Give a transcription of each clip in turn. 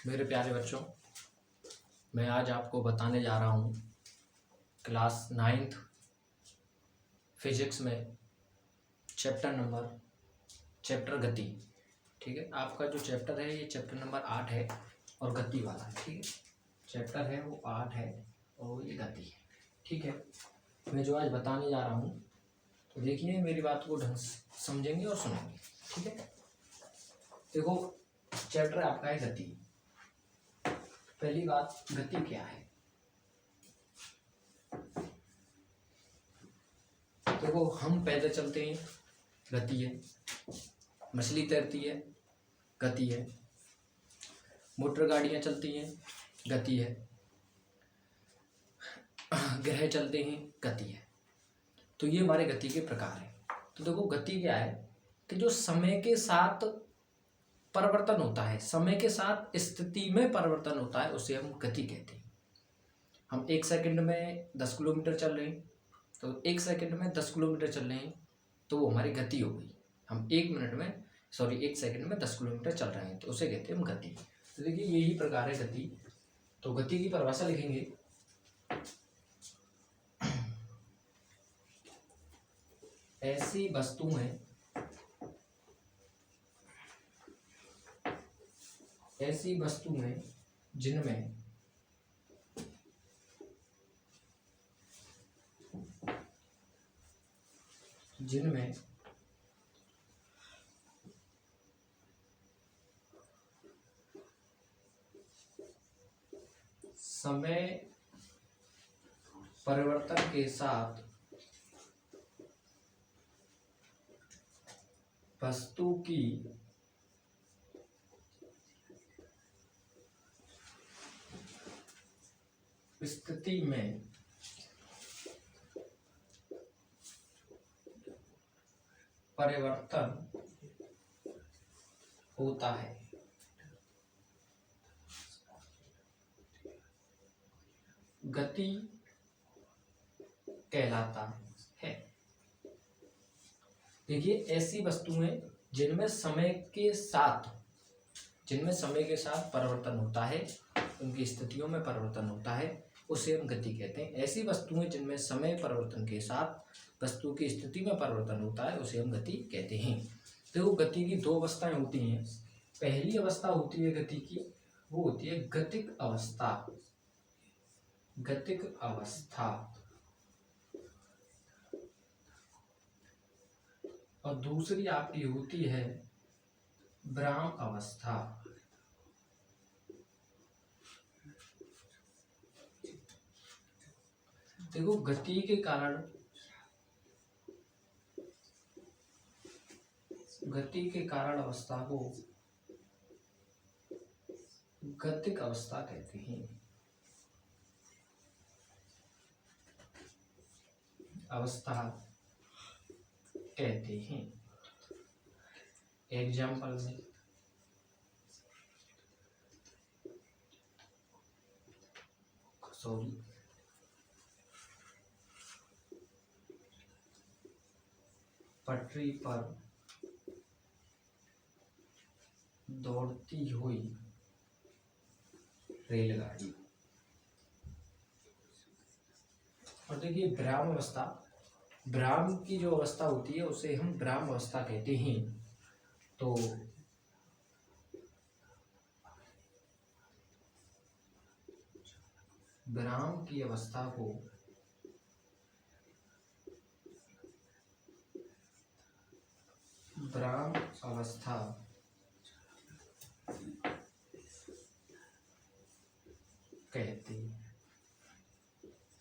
मेरे प्यारे बच्चों, मैं आज आपको बताने जा रहा हूँ क्लास 9th फिजिक्स में चैप्टर गति। ठीक है, आपका जो चैप्टर है ये चैप्टर नंबर 8 है और गति वाला है। ठीक है, चैप्टर है वो 8 है और ये गति है। ठीक है, मैं जो आज बताने जा रहा हूँ तो देखिए मेरी बात को ढंग से समझेंगे और सुनेंगे। ठीक है, देखो चैप्टर आपका है गति। पहली बात, गति क्या है? देखो हम पैदल चलते हैं, गति है। मछली तैरती है, गति है। मोटर गाड़ियाँ चलती हैं, गति है। ग्रह चलते हैं, गति है। तो ये हमारे गति के प्रकार हैं। तो देखो गति क्या है कि जो समय के साथ परिवर्तन होता है, समय के साथ स्थिति में परिवर्तन होता है, उसे हम गति कहते हैं। हम 1 सेकंड में 10 किलोमीटर चल रहे हैं, तो 1 सेकंड में 10 किलोमीटर चल रहे हैं तो वो हमारी गति हो गई। हम 1 सेकंड में 10 किलोमीटर चल रहे हैं तो उसे कहते हैं हम गति। तो देखिए यही प्रकार है गति। तो गति की परिभाषा लिखेंगे। ऐसी वस्तुएं जिनमें समय परिवर्तन के साथ वस्तु की स्थिति में परिवर्तन होता है, गति कहलाता है। देखिए ऐसी वस्तुएं जिनमें समय के साथ परिवर्तन होता है, उनकी स्थितियों में परिवर्तन होता है, उसे हम गति कहते हैं। ऐसी वस्तुएं जिनमें समय परिवर्तन के साथ वस्तु की स्थिति में परिवर्तन होता है, उसे हम गति कहते हैं। देखो गति की 2 अवस्थाएं होती हैं। पहली अवस्था होती है गति की, वो होती है गतिक अवस्था। और दूसरी आपकी होती है विराम अवस्था। देखो गति के कारण अवस्था को गतिक अवस्था कहते हैं। एग्जाम्पल में पटरी पर दौड़ती हुई रेलगाड़ी। और देखिए विराम की जो अवस्था होती है उसे हम विराम अवस्था कहते हैं। तो विराम की अवस्था को विराम अवस्था कहते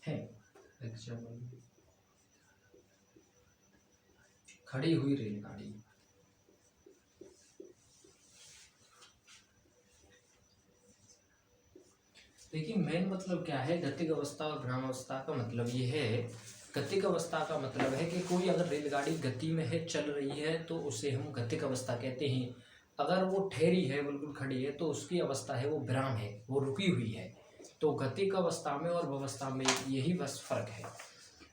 हैं। एग्जाम्पल, खड़ी हुई रेलगाड़ी। देखिए मेन मतलब क्या है गतिक अवस्था और विराम अवस्था का मतलब ये है। गतिक अवस्था का मतलब है कि कोई अगर रेलगाड़ी गति में है, चल रही है, तो उसे हम गतिक अवस्था कहते हैं। अगर वो ठहरी है, बिल्कुल खड़ी है, तो उसकी अवस्था है वो विराम है, वो रुकी हुई है। तो गतिक अवस्था में और व्यवस्था में यही बस फर्क है।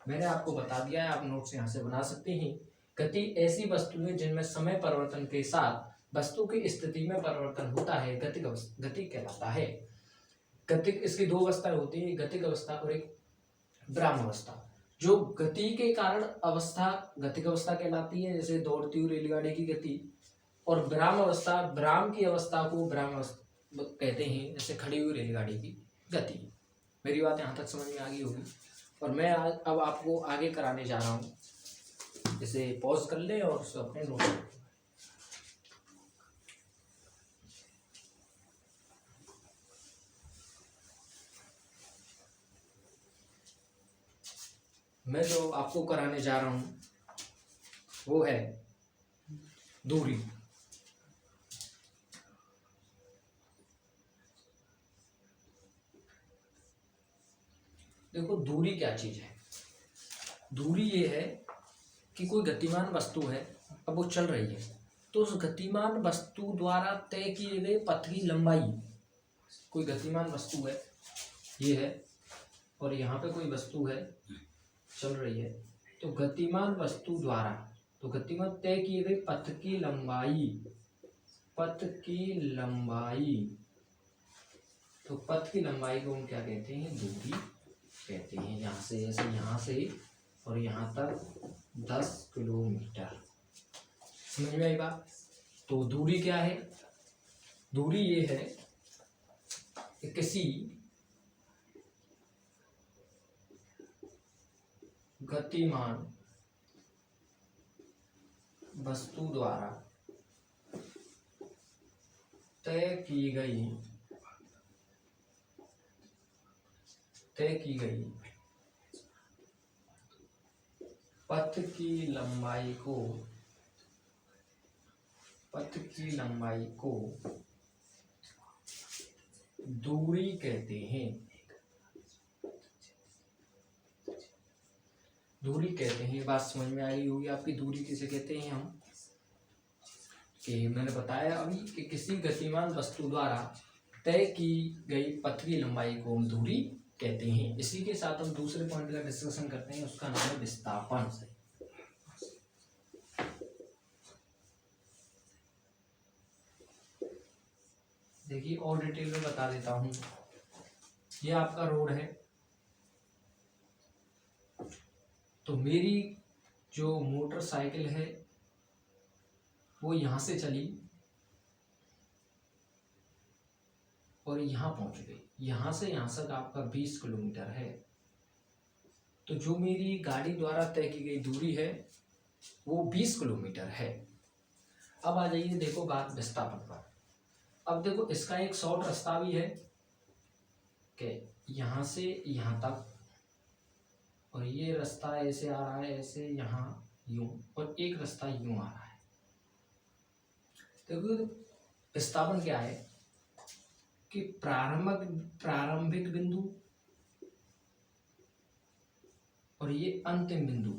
मैंने आपको बता दिया है, आप नोट्स यहाँ से बना सकते हैं। गति ऐसी वस्तुएं जिनमें समय परिवर्तन के साथ वस्तु की स्थिति में परिवर्तन होता है गति कहलाता है। गतिक, इसकी दो अवस्थाएं होती है, गतिक अवस्था और एक विराम अवस्था। जो गति के कारण अवस्था गतिक अवस्था कहलाती है, जैसे दौड़ती हुई रेलगाड़ी की गति, और विराम अवस्था, विराम की अवस्था को विराम अवस्था कहते हैं, जैसे खड़ी हुई रेलगाड़ी की गति। मेरी बात यहाँ तक समझ में आ गई होगी। और मैं अब आपको आगे कराने जा रहा हूँ, इसे पॉज कर ले और अपने नोट। मैं जो आपको कराने जा रहा हूँ वो है दूरी। देखो दूरी क्या चीज है। दूरी ये है कि कोई गतिमान वस्तु है, अब वो चल रही है, तो उस गतिमान वस्तु द्वारा तय किए गए पथ की लंबाई, कोई गतिमान वस्तु है ये है, और यहाँ पे कोई वस्तु है चल रही है, तो गतिमान वस्तु द्वारा, तो गतिमान तय किए गए पथ की लंबाई, तो पथ की लंबाई को हम क्या कहते हैं, दूरी कहते हैं। यहाँ से जैसे यहाँ से और यहाँ तक 10 किलोमीटर, समझ में आई बात। तो दूरी क्या है, दूरी ये है कि किसी गतिमान वस्तु द्वारा तय की गई पथ की लंबाई को दूरी कहते हैं। दूरी कहते हैं, बात समझ में आई होगी आपकी। दूरी किसे कहते हैं हम, कि मैंने बताया अभी कि किसी गतिमान वस्तु द्वारा तय की गई पथ की लंबाई को हम दूरी कहते हैं। इसी के साथ हम दूसरे पॉइंट का डिस्कशन करते हैं, उसका नाम है विस्थापन। देखिए और डिटेल में बता देता हूं। ये आपका रोड है, तो मेरी जो मोटरसाइकिल है वो यहां से चली और यहां पहुंच गई। यहां से यहां तक आपका 20 किलोमीटर है। तो जो मेरी गाड़ी द्वारा तय की गई दूरी है वो 20 किलोमीटर है। अब आ जाइए देखो बात विस्थापन पर। अब देखो इसका एक शॉर्ट रास्ता भी है कि यहां से यहां तक, और ये रास्ता ऐसे आ रहा है, ऐसे यहाँ यूं, और एक रास्ता यूं आ रहा है। देखो विस्थापन क्या है कि प्रारंभिक बिंदु और ये अंतिम बिंदु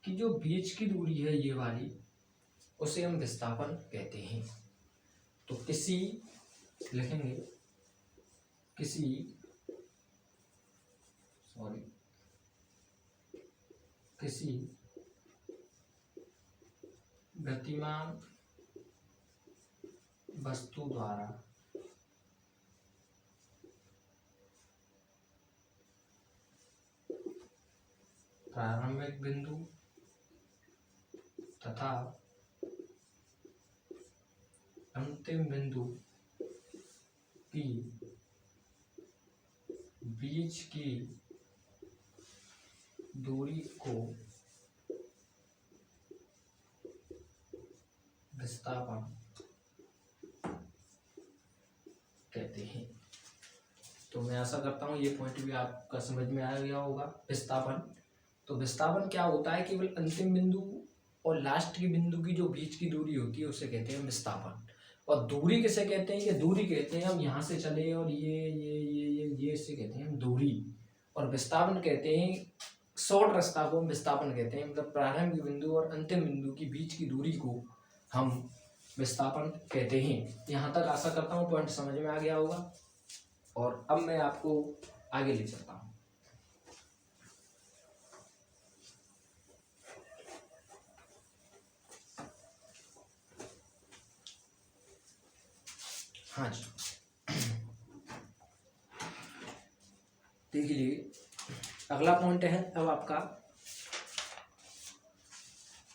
की जो बीच की दूरी है ये वाली, उसे हम विस्थापन कहते हैं। तो लिखेंगे किसी गतिमान वस्तु द्वारा प्रारंभिक बिंदु तथा अंतिम बिंदु की बीच की दूरी को विस्थापन कहते हैं। तो मैं आशा करता हूँ ये पॉइंट भी आपका समझ में आ गया होगा। विस्थापन, तो विस्थापन क्या होता है, केवल अंतिम बिंदु और लास्ट की बिंदु की जो बीच की दूरी होती है उसे कहते हैं विस्थापन। और दूरी किसे कहते हैं, ये दूरी कहते हैं हम यहाँ से चले और ये इसे कहते हैं हम दूरी। और विस्थापन कहते हैं शॉर्ट रास्ता को हम विस्थापन कहते हैं, मतलब प्रारंभिक बिंदु और अंतिम बिंदु की बीच की दूरी को हम विस्थापन कहते हैं। यहाँ तक आशा करता हूँ पॉइंट समझ में आ गया होगा। और अब मैं आपको आगे ले चलता हूँ। हाँ जी, देख लीजिए अगला पॉइंट है अब आपका,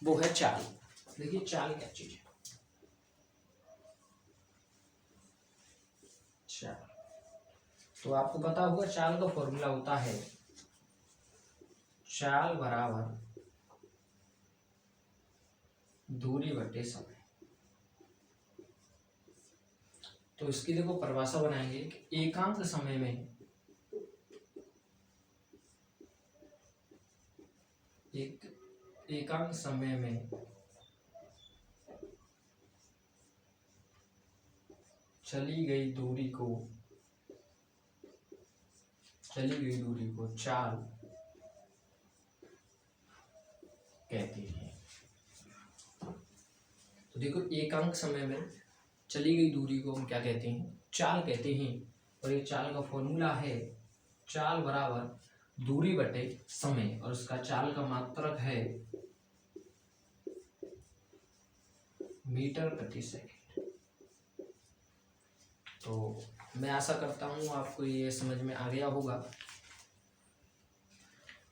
वो है चाल। देखिए चाल क्या चीज है। चाल तो आपको पता होगा, चाल का फॉर्मूला होता है चाल बराबर दूरी बटे समय। तो इसकी देखो परिभाषा बनाएंगे कि एकांक समय में एकांक समय में चली गई दूरी को चाल कहते हैं। तो देखो एकांक समय में चली गई दूरी को हम क्या कहते हैं, चाल कहते हैं। और ये चाल का फॉर्मूला है चाल बराबर दूरी बटे समय, और उसका चाल का मात्रक है मीटर प्रति सेकंड। तो मैं आशा करता हूँ आपको ये समझ में आ गया होगा।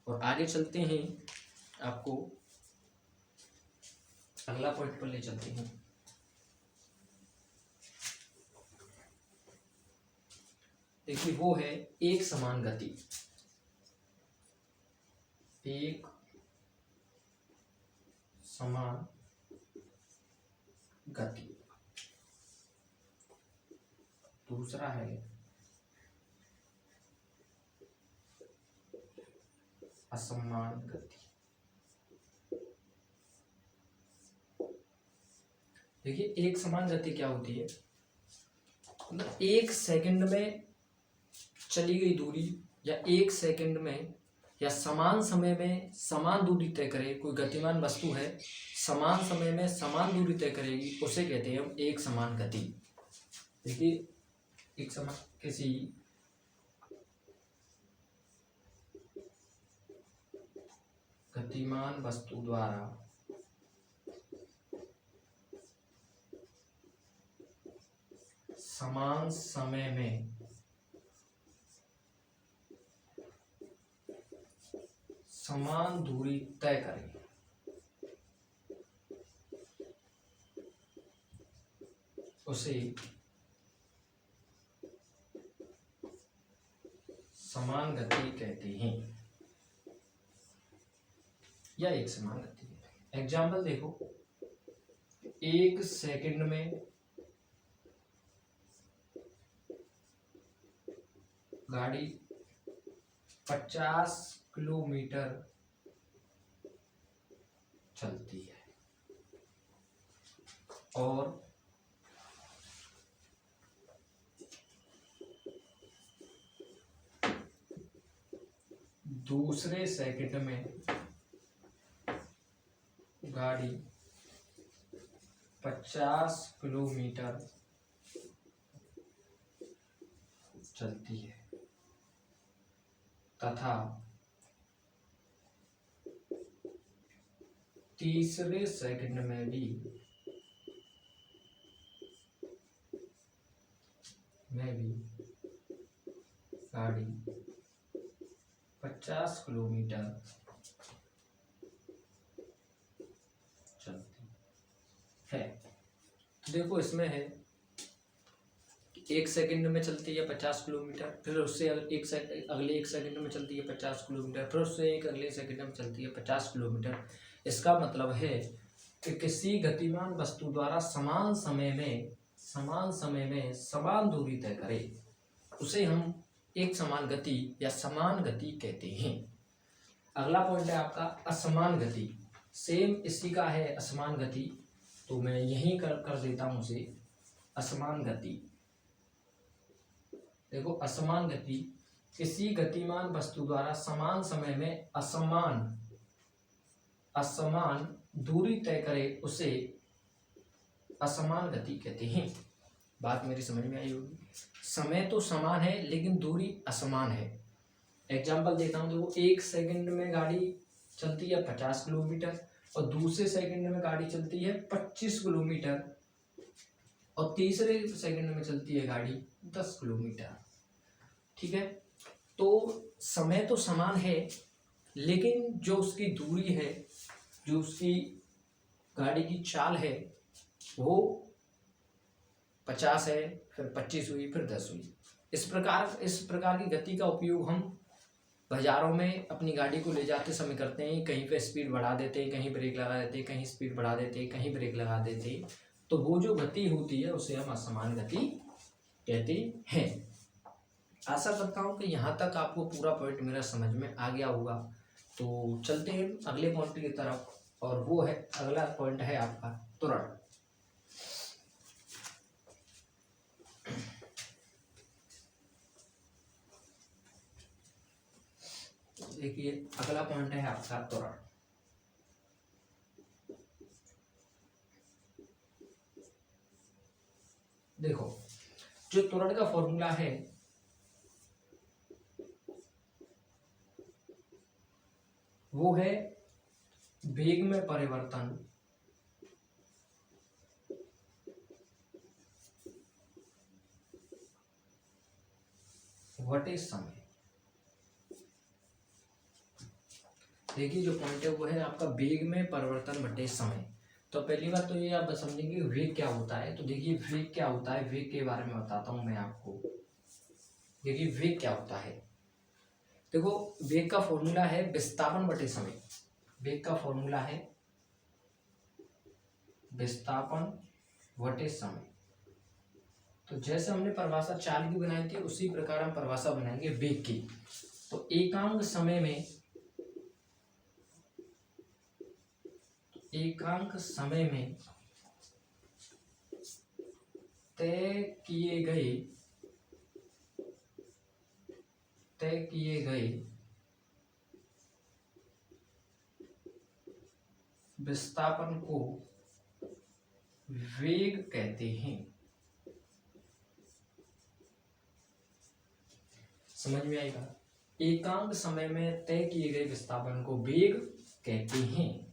और आगे चलते हैं, आपको अगला पॉइंट पर ले चलते हैं। देखिए वो है एक समान गति। एक समान गति। दूसरा है असमान गति। देखिए एक समान गति क्या होती है, मतलब एक सेकंड में चली गई दूरी, या एक सेकंड में या समान समय में समान दूरी तय करे। कोई गतिमान वस्तु है, समान समय में समान दूरी तय करेगी, उसे कहते हैं हम एक समान गति। देखिए एक समान किसी गतिमान वस्तु द्वारा समान समय में समान दूरी तय करें, उसे समान गति कहते हैं, या एक समान गति है। एग्जाम्पल देखो, एक सेकंड में गाड़ी 50 किलोमीटर चलती है, और दूसरे सेकंड में गाड़ी 50 किलोमीटर चलती है, तथा तीसरे सेकंड में भी गाड़ी 50 किलोमीटर चलती है। तो देखो इसमें है कि एक सेकंड में चलती है 50 किलोमीटर, फिर उससे अगले एक सेकंड में चलती है 50 किलोमीटर, फिर उससे एक अगले सेकंड में चलती है 50 किलोमीटर। इसका मतलब है कि किसी गतिमान वस्तु द्वारा समान समय में समान दूरी तय करे, उसे हम एक समान गति या समान गति कहते हैं। अगला पॉइंट है आपका असमान गति। सेम इसी का है असमान गति, तो मैं यहीं कर देता हूं उसे असमान गति। देखो असमान गति किसी गतिमान वस्तु द्वारा समान समय में असमान दूरी तय करे, उसे असमान गति कहते हैं। बात मेरी समझ में आई होगी। समय तो समान है लेकिन दूरी असमान है। एग्जाम्पल देता हूँ, देखो एक सेकंड में गाड़ी चलती है 50 किलोमीटर और दूसरे सेकंड में गाड़ी चलती है 25 किलोमीटर, और तीसरे सेकंड में चलती है गाड़ी 10 किलोमीटर। ठीक है, तो समय तो समान है, लेकिन जो उसकी दूरी है, जो उसकी गाड़ी की चाल है, वो 50 है, फिर 25 हुई, फिर 10 हुई। इस प्रकार की गति का उपयोग हम बाजारों में अपनी गाड़ी को ले जाते समय करते हैं। कहीं पे स्पीड बढ़ा देते हैं, कहीं ब्रेक लगा देते हैं, कहीं स्पीड बढ़ा देते हैं, कहीं ब्रेक लगा देते हैं। तो वो जो गति होती है उसे हम असमान गति कहते हैं। आशा करता हूँ कि यहाँ तक आपको पूरा पॉइंट मेरा समझ में आ गया होगा। तो चलते हैं अगले पॉइंट की तरफ, और वो है, अगला पॉइंट है आपका त्वरण। देखिए, अगला पॉइंट है आपका त्वरण। देखो, जो त्वरण का फॉर्मूला है वो है वेग में परिवर्तन बटे समय। देखिए, जो पॉइंट है वो है आपका वेग में परिवर्तन बटे समय। तो पहली बात तो ये आप समझेंगे वेग क्या होता है। तो देखिए, वेग क्या होता है, वेग के बारे में बताता हूं मैं आपको। देखिए, वेग क्या होता है। देखो, वेग का फॉर्मूला है विस्थापन बटे समय। वेग का फॉर्मूला है विस्थापन बटे समय। तो जैसे हमने परिभाषा चाल की बनाई थी, उसी प्रकार हम परिभाषा बनाएंगे वेग की। तो एकांक समय में तय किए गए विस्थापन को वेग कहते हैं। समझ में आएगा? एकांक समय में तय किए गए विस्थापन को वेग कहते हैं।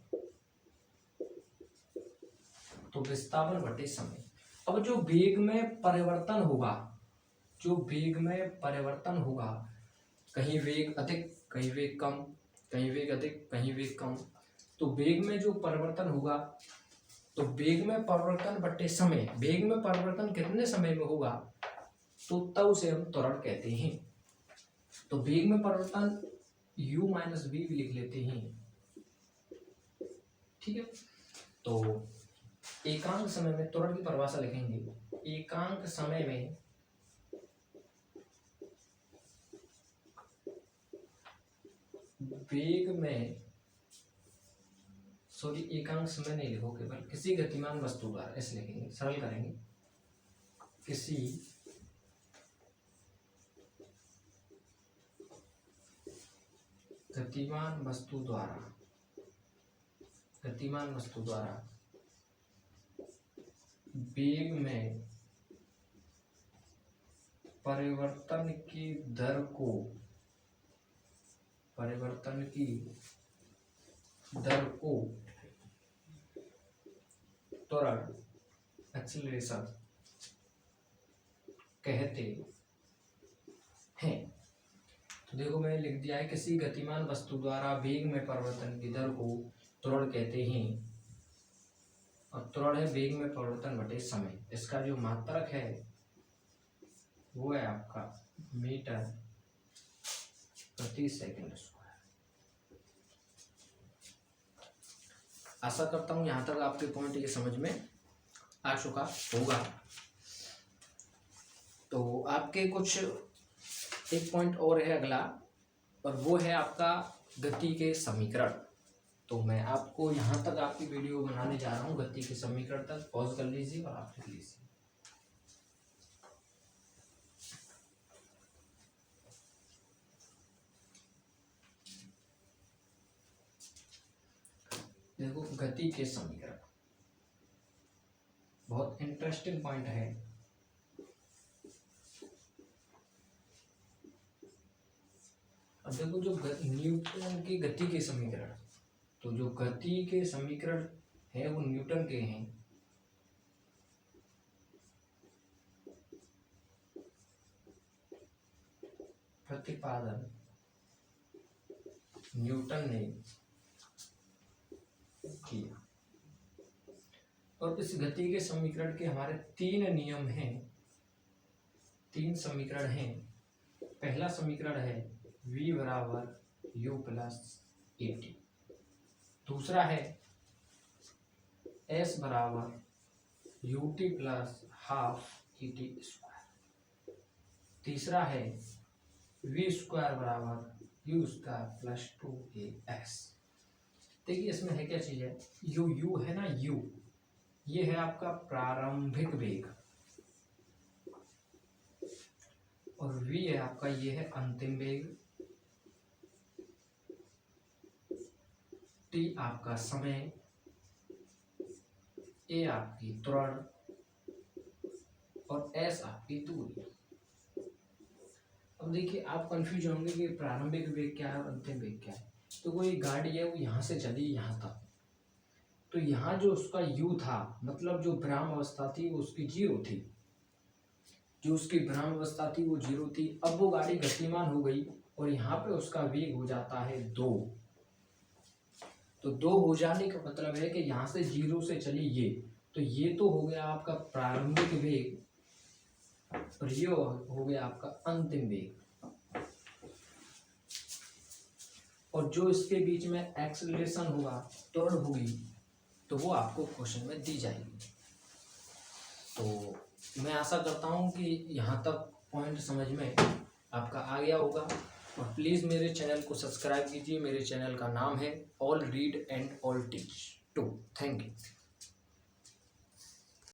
तो विस्थापन बटे समय। अब जो वेग में परिवर्तन होगा, कहीं वेग अधिक, कहीं वेग कम, कहीं वेग अधिक, कहीं वेग कम, तो वेग में जो परिवर्तन होगा, तो वेग में परिवर्तन बटे समय। वेग में परिवर्तन कितने समय में होगा, तो तब उसे हम त्वरण कहते हैं। तो वेग में परिवर्तन u माइनस v भी लिख लेते हैं। ठीक है, तो एकांक समय में त्वरण की परिभाषा लिखेंगे। एकांक समय में वेग में, एकांक समय नहीं लिखो, केवल किसी गतिमान वस्तु द्वारा, ऐसे लिखेंगे, सरल करेंगे। किसी गतिमान वस्तु द्वारा वेग में परिवर्तन की दर को त्वरण, एक्सीलरेशन कहते हैं। तो देखो, मैंने लिख दिया है किसी गतिमान वस्तु द्वारा वेग में परिवर्तन की दर को त्वरण कहते हैं, और त्वरण है वेग में परिवर्तन बटे समय। इसका जो मात्रक है वो है आपका मीटर प्रति सेकंड स्क्वायर। आशा करता हूं यहां तक आपके पॉइंट ये समझ में आ चुका होगा। तो आपके कुछ एक पॉइंट और है अगला, और वो है आपका गति के समीकरण। तो मैं आपको यहाँ तक आपकी वीडियो बनाने जा रहा हूँ, गति के समीकरण तक। पॉज कर लीजिए और आप लिख लीजिए। देखो, गति के समीकरण बहुत इंटरेस्टिंग पॉइंट है। अब देखो, जो न्यूटन की गति के समीकरण, तो जो गति के समीकरण है वो न्यूटन के हैं। प्रतिपादन न्यूटन ने किया। और इस गति के समीकरण के हमारे 3 नियम हैं, 3 समीकरण हैं। पहला समीकरण है v बराबर u प्लस ए टी। दूसरा है s बराबर U T plus half E T square. तीसरा है v स्क्वायर बराबर यू स्क्वायर प्लस 2as। देखिए इसमें है क्या चीज है, यू है ना, यू ये है आपका प्रारंभिक वेग और v है आपका, ये है अंतिम वेग, t आपका समय, a आपकी त्वरण और s आपकी दूरी। अब देखिए आप कंफ्यूज होंगे कि प्रारंभिक वेग क्या है और अंतिम वेग क्या है। तो कोई गाड़ी है वो यहाँ से चली यहाँ तक, तो यहाँ जो उसका u था, मतलब जो विराम अवस्था थी वो उसकी 0 थी, जो उसकी विराम अवस्था थी वो 0 थी। अब वो गाड़ी गतिमान हो गई और यहाँ पे उसका वेग हो जाता है 2। तो 2 हो जाने का मतलब है कि यहाँ से 0 से चली ये, तो ये तो हो गया आपका प्रारंभिक वेग और ये हो गया आपका अंतिम वेग। और जो इसके बीच में एक्सेलरेशन होगा, त्वरण होगी, तो वो आपको क्वेश्चन में दी जाएगी। तो मैं आशा करता हूँ कि यहाँ तक पॉइंट समझ में आपका आ गया होगा। और प्लीज़ मेरे चैनल को सब्सक्राइब कीजिए। मेरे चैनल का नाम है all read and all teach 2। Thank you.